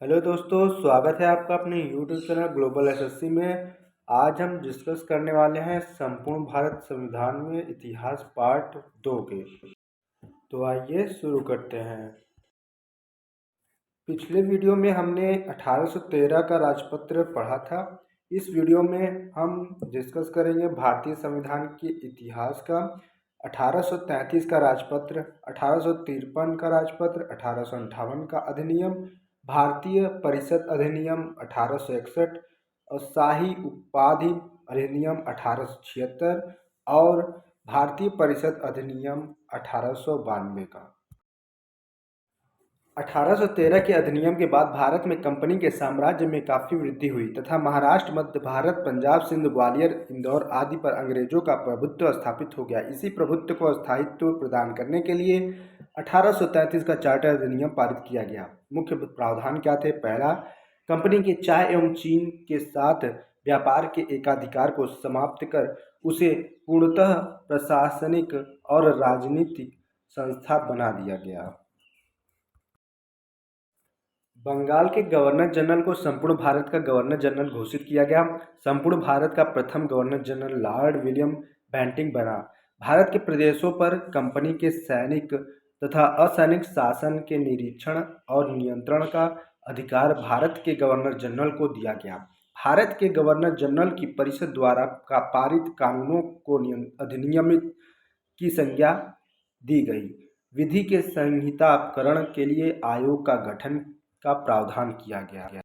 Hello दोस्तों, स्वागत है आपका अपने यूट्यूब चैनल ग्लोबल एसएससी में। आज हम डिस्कस करने वाले हैं संपूर्ण भारत संविधान में इतिहास पार्ट 2 के। तो आइए शुरू करते हैं। पिछले वीडियो में हमने 1813 का राजपत्र पढ़ा था। इस वीडियो में हम डिस्कस करेंगे भारतीय संविधान के इतिहास का। 1833 का राजपत्र, 1853 का राजपत्र, 1858 का अधिनियम, भारतीय परिषद अधिनियम 1861 और शाही उपाधि अधिनियम 1876 और भारतीय परिषद अधिनियम 1892 का। 1813 के अधिनियम के बाद भारत में कंपनी के साम्राज्य में काफ़ी वृद्धि हुई तथा महाराष्ट्र, मध्य भारत, पंजाब, सिंध, ग्वालियर, इंदौर आदि पर अंग्रेजों का प्रभुत्व स्थापित हो गया। इसी प्रभुत्व को स्थायित्व प्रदान करने के लिए 1833 का चार्टर अधिनियम पारित किया गया। मुख्य प्रावधान क्या थे? पहला, कंपनी के चाय एवं चीन के साथ व्यापार के एकाधिकार को समाप्त कर उसे पूर्णतः प्रशासनिक और राजनीतिक संस्था बना दिया गया। बंगाल के गवर्नर जनरल को संपूर्ण भारत का गवर्नर जनरल घोषित किया गया। संपूर्ण भारत का प्रथम governor general Lord William Bentinck बना। भारत के प्रदेशों पर कंपनी के सैनिक तथा असैनिक शासन के निरीक्षण और नियंत्रण का अधिकार भारत के गवर्नर जनरल को दिया गया। भारत के गवर्नर जनरल की परिषद द्वारा पारित कानूनों को अधिनियमित की संज्ञा दी गई। विधि के संहिताकरण के लिए आयोग का गठन का प्रावधान किया गया।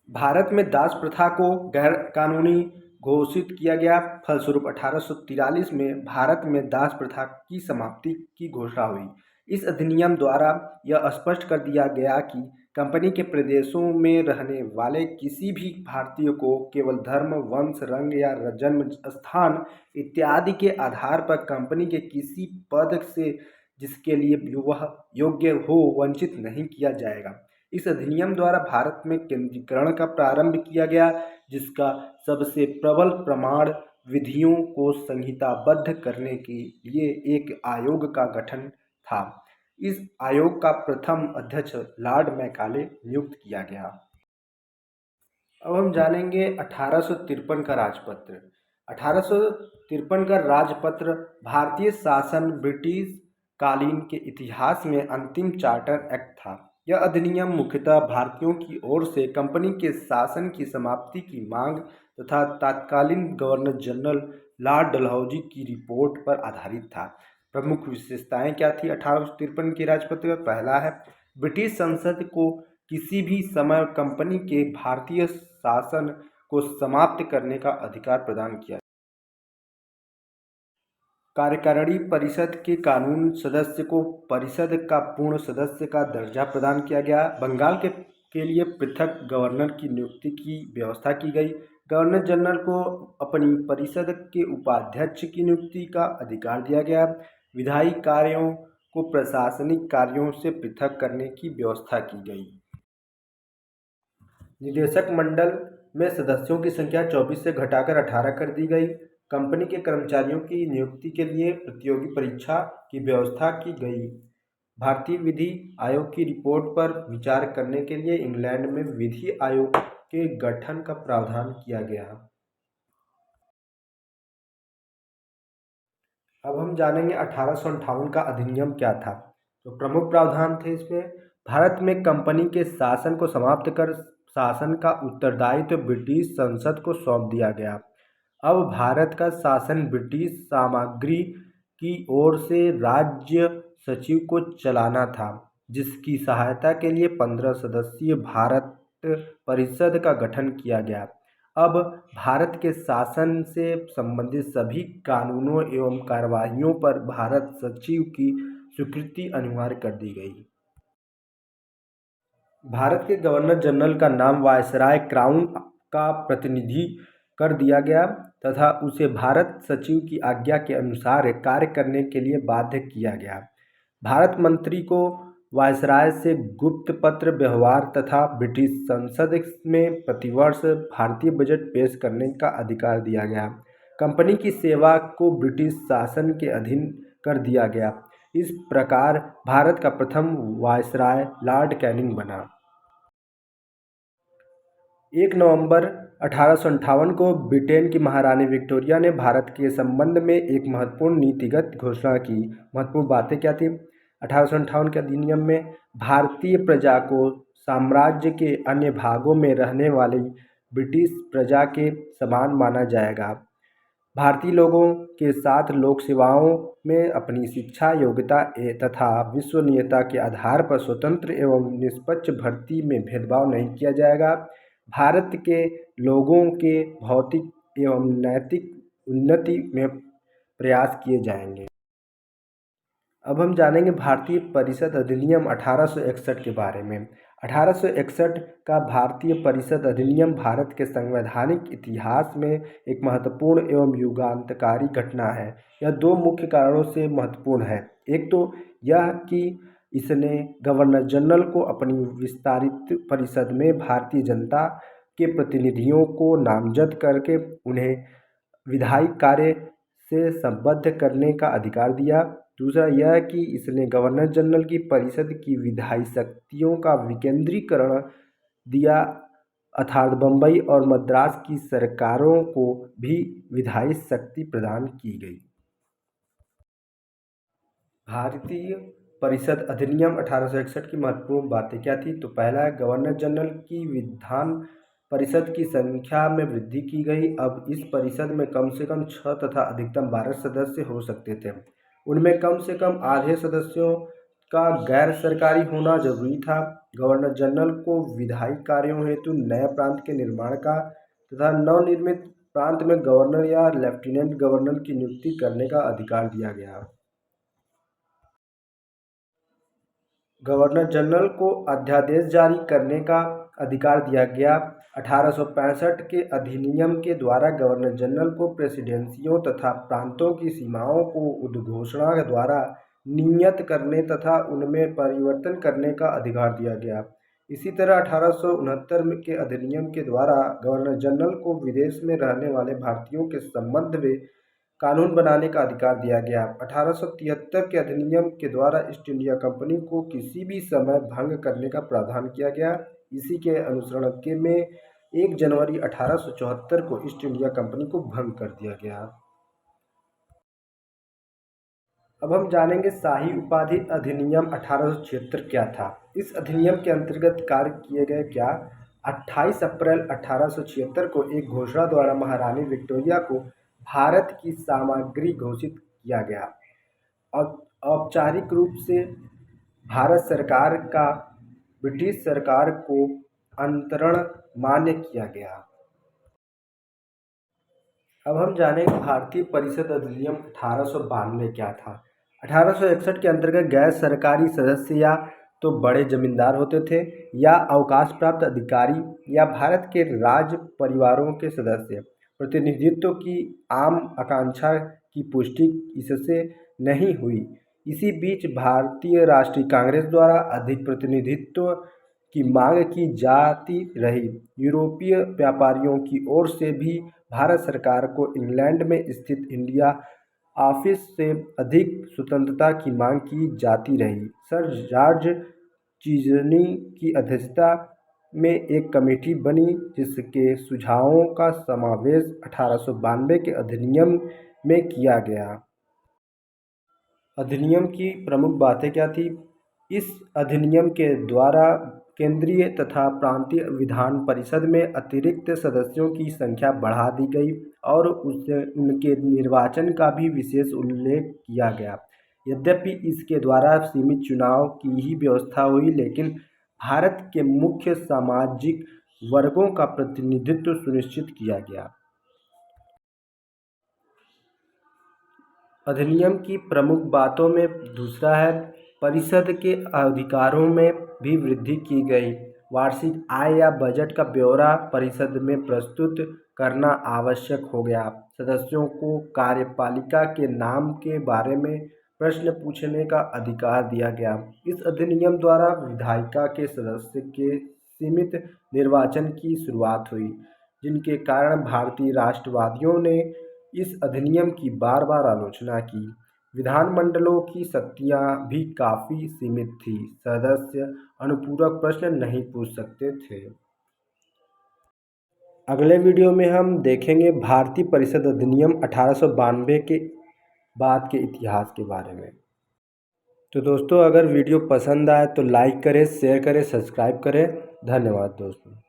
भारत में दास प्रथा को गैर कानूनी घोषित किया गया। फलस्वरूप 1843 में भारत में दास प्रथा की समाप्ति की घोषणा हुई। इस अधिनियम द्वारा यह स्पष्ट कर दिया गया कि कंपनी के प्रदेशों में रहने वाले किसी भी भारतीय को केवल धर्म, वंश, रंग या जन्म स्थान इत्यादि के आधार पर कंपनी के किसी पद से जिसके लिए वह योग्य हो वंचित नहीं किया जाएगा। इस अधिनियम द्वारा भारत में केंद्रीकरण का प्रारंभ किया गया, जिसका सबसे प्रबल प्रमाण विधियों को संहिताबद्ध करने के लिए एक आयोग का गठन था। इस आयोग का प्रथम अध्यक्ष लॉर्ड मैकाले नियुक्त किया गया। अब हम जानेंगे 1853 का राजपत्र। 1853 का राजपत्र भारतीय शासन ब्रिटिश कालीन के इतिहास में अंतिम चार्टर एक्ट था। यह अधिनियम मुख्यतः भारतीयों की ओर से कंपनी के शासन की समाप्ति की मांग तथा तत्कालीन गवर्नर जनरल लॉर्ड डलहौजी की रिपोर्ट पर आधारित था। प्रमुख विशेषताएं क्या थी 1853 के राजपत्र में? पहला है, ब्रिटिश संसद को किसी भी समय कंपनी के भारतीय शासन को समाप्त करने का अधिकार प्रदान किया। कार्यकारिणी परिषद के कानून सदस्य को परिषद का पूर्ण सदस्य का दर्जा प्रदान किया गया। बंगाल के लिए पृथक गवर्नर की नियुक्ति की व्यवस्था की गई। गवर्नर जनरल को अपनी परिषद के उपाध्यक्ष की नियुक्ति का अधिकार दिया गया। विधायी कार्यों को प्रशासनिक कार्यों से पृथक करने की व्यवस्था की गई। निदेशक मंडल में सदस्यों की संख्या 24 से घटाकर 18 कर दी गई। कंपनी के कर्मचारियों की नियुक्ति के लिए प्रतियोगी परीक्षा की व्यवस्था की गई। भारतीय विधि आयोग की रिपोर्ट पर विचार करने के लिए इंग्लैंड में विधि आयोग के गठन का प्रावधान किया गया। अब हम जानेंगे 1858 का अधिनियम क्या था। तो प्रमुख प्रावधान थे इसमें, भारत में कंपनी के शासन को समाप्त कर शासन का उत्तरदायित्व ब्रिटिश संसद को सौंप दिया गया। अब भारत का शासन ब्रिटिश सामग्री की ओर से राज्य सचिव को चलाना था, जिसकी सहायता के लिए 15 सदस्यीय भारत परिषद का गठन किया गया। अब भारत के शासन से संबंधित सभी कानूनों एवं कार्यवाहियों पर भारत सचिव की स्वीकृति अनिवार्य कर दी गई। भारत के गवर्नर जनरल का नाम वायसराय क्राउन का प्रतिनिधि कर दिया गया तथा उसे भारत सचिव की आज्ञा के अनुसार कार्य करने के लिए बाध्य किया गया। भारत मंत्री को वायसराय से गुप्त पत्र व्यवहार तथा ब्रिटिश संसद में प्रतिवर्ष भारतीय बजट पेश करने का अधिकार दिया गया। कंपनी की सेवा को ब्रिटिश शासन के अधीन कर दिया गया। इस प्रकार भारत का प्रथम वायसराय लॉर्ड कैनिंग बना। 1 नवंबर 1858 को ब्रिटेन की महारानी विक्टोरिया ने भारत के संबंध में एक महत्वपूर्ण नीतिगत घोषणा की। महत्वपूर्ण बातें क्या थी? 1858 के अधिनियम में भारतीय प्रजा को साम्राज्य के अन्य भागों में रहने वाली ब्रिटिश प्रजा के समान माना जाएगा। भारतीय लोगों के साथ लोक सेवाओं में अपनी शिक्षा, योग्यता तथा विश्वसनीयता के आधार पर स्वतंत्र एवं निष्पक्ष भर्ती में भेदभाव नहीं किया जाएगा। भारत के लोगों के भौतिक एवं नैतिक उन्नति में प्रयास किए जाएंगे। अब हम जानेंगे भारतीय परिषद अधिनियम 1861 के बारे में। 1861 का भारतीय परिषद अधिनियम भारत के संवैधानिक इतिहास में एक महत्वपूर्ण एवं युगांतकारी घटना है। यह दो मुख्य कारणों से महत्वपूर्ण है। एक तो यह कि इसने गवर्नर जनरल को अपनी विस्तारित परिषद में भारतीय जनता के प्रतिनिधियों को नामजद करके उन्हें विधायी कार्य से संबद्ध करने का अधिकार दिया। दूसरा यह कि इसने गवर्नर जनरल की परिषद की विधायी शक्तियों का विकेंद्रीकरण दिया, अर्थात बम्बई और मद्रास की सरकारों को भी विधायी शक्ति प्रदान की गई। भारतीय परिषद अधिनियम 1861 की महत्वपूर्ण बातें क्या थी? तो पहला है, गवर्नर जनरल की विधान परिषद की संख्या में वृद्धि की गई। अब इस परिषद में कम से कम 6 तथा अधिकतम 12 सदस्य हो सकते थे। उनमें कम से कम आधे सदस्यों का गैर सरकारी होना जरूरी था। गवर्नर जनरल को विधायी कार्यों हेतु नए प्रांत के निर्माण का तथा नवनिर्मित प्रांत में गवर्नर या लेफ्टिनेंट गवर्नर की नियुक्ति करने का अधिकार दिया गया। गवर्नर जनरल को अध्यादेश जारी करने का अधिकार दिया गया। 1865 के अधिनियम के द्वारा गवर्नर जनरल को प्रेसिडेंसियों तथा प्रांतों की सीमाओं को उद्घोषणा द्वारा नियत करने तथा उनमें परिवर्तन करने का अधिकार दिया गया। इसी तरह 1869 के अधिनियम के द्वारा गवर्नर जनरल को विदेश में रहने वाले भारतीयों के संबंध में कानून बनाने का अधिकार दिया गया। 1873 के अधिनियम के द्वारा ईस्ट इंडिया कंपनी को किसी भी समय भंग करने का प्रावधान किया गया। इसी के अनुसरण के में 1 जनवरी 1874 को ईस्ट इंडिया कंपनी को भंग कर दिया गया। अब हम जानेंगे शाही उपाधि अधिनियम 1876 क्या था। इस अधिनियम के अंतर्गत कार्य किए गए क्या? 28 अप्रैल 1876 को एक घोषणा द्वारा महारानी विक्टोरिया को भारत की सामग्री घोषित किया गया और औपचारिक रूप से भारत सरकार का ब्रिटिश सरकार को अंतरण मान्य किया गया। अब हम जानेंगे भारतीय परिषद अधिनियम 1892 क्या था। 1861 के अंतर्गत गैर सरकारी सदस्य या तो बड़े जमींदार होते थे या अवकाश प्राप्त अधिकारी या भारत के राज परिवारों के सदस्य। प्रतिनिधित्व की आम आकांक्षा की पुष्टि इससे नहीं हुई। इसी बीच भारतीय राष्ट्रीय कांग्रेस द्वारा अधिक प्रतिनिधित्व की मांग की जाती रही। यूरोपीय व्यापारियों की ओर से भी भारत सरकार को इंग्लैंड में स्थित इंडिया ऑफिस से अधिक स्वतंत्रता की मांग की जाती रही। सर जॉर्ज चीज़नी की अध्यक्षता में एक कमेटी बनी जिसके सुझावों का समावेश 1892 के अधिनियम में किया गया। अधिनियम की प्रमुख बातें क्या थी? इस अधिनियम के द्वारा केंद्रीय तथा प्रांतीय विधान परिषद में अतिरिक्त सदस्यों की संख्या बढ़ा दी गई और उनके निर्वाचन का भी विशेष उल्लेख किया गया। यद्यपि इसके द्वारा सीमित चुनाव की ही व्यवस्था हुई, लेकिन भारत के मुख्य सामाजिक वर्गों का प्रतिनिधित्व सुनिश्चित किया गया। अधिनियम की प्रमुख बातों में दूसरा है, परिषद के अधिकारों में भी वृद्धि की गई। वार्षिक आय या बजट का ब्यौरा परिषद में प्रस्तुत करना आवश्यक हो गया। सदस्यों को कार्यपालिका के नाम के बारे में प्रश्न पूछने का अधिकार दिया गया। इस अधिनियम द्वारा विधायिका के सदस्य के सीमित निर्वाचन की शुरुआत हुई, जिनके कारण भारतीय राष्ट्रवादियों ने इस अधिनियम की बार बार आलोचना की। विधानमंडलों की शक्तियां भी काफ़ी सीमित थी। सदस्य अनुपूरक प्रश्न नहीं पूछ सकते थे। अगले वीडियो में हम देखेंगे भारतीय परिषद अधिनियम 1892 के बाद के इतिहास के बारे में। तो दोस्तों, अगर वीडियो पसंद आए तो लाइक करें, शेयर करें, सब्सक्राइब करें। धन्यवाद दोस्तों।